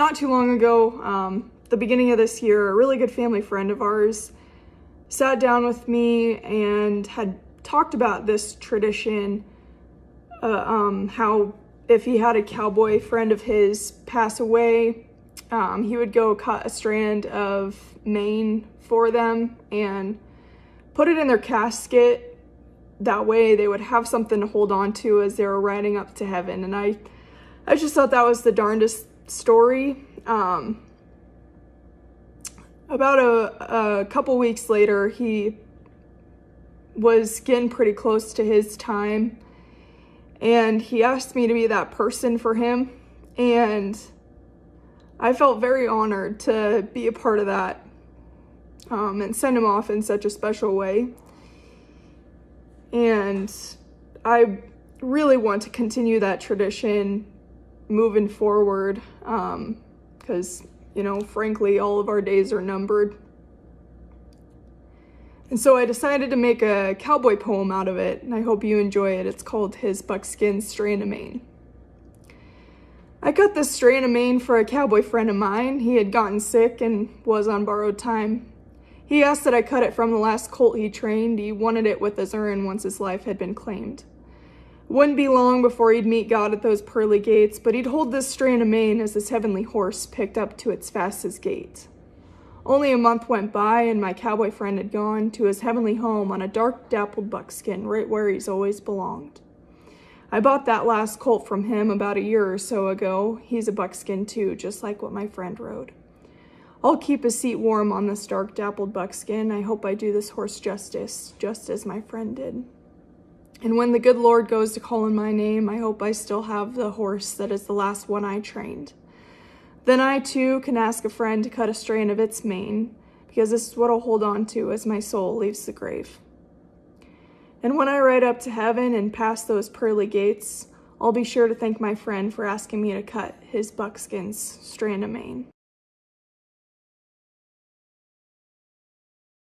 not too long ago, the beginning of this year, a really good family friend of ours sat down with me and had talked about this tradition, how if he had a cowboy friend of his pass away, he would go cut a strand of mane for them and put it in their casket. That way they would have something to hold on to as they were riding up to heaven. And I just thought that was the darndest story. About a couple weeks later, he was getting pretty close to his time, and he asked me to be that person for him, and I felt very honored to be a part of that, and send him off in such a special way. And I really want to continue that tradition moving forward, because, you know, frankly, all of our days are numbered. And so I decided to make a cowboy poem out of it, and I hope you enjoy it. It's called His Buckskin Strand of Mane. I cut this strand of mane for a cowboy friend of mine. He had gotten sick and was on borrowed time. He asked that I cut it from the last colt he trained. He wanted it with his urn once his life had been claimed. It wouldn't be long before he'd meet God at those pearly gates, but he'd hold this strand of mane as his heavenly horse picked up to its fastest gait. Only a month went by, and my cowboy friend had gone to his heavenly home on a dark dappled buckskin, right where he's always belonged. I bought that last colt from him about a year or so ago. He's a buckskin too, just like what my friend rode. I'll keep his seat warm on this dark dappled buckskin. I hope I do this horse justice, just as my friend did. And when the good Lord goes to calling my name, I hope I still have the horse that is the last one I trained. Then I too can ask a friend to cut a strand of its mane, because this is what I'll hold on to as my soul leaves the grave. And when I ride up to heaven and pass those pearly gates, I'll be sure to thank my friend for asking me to cut his buckskin's strand of mane.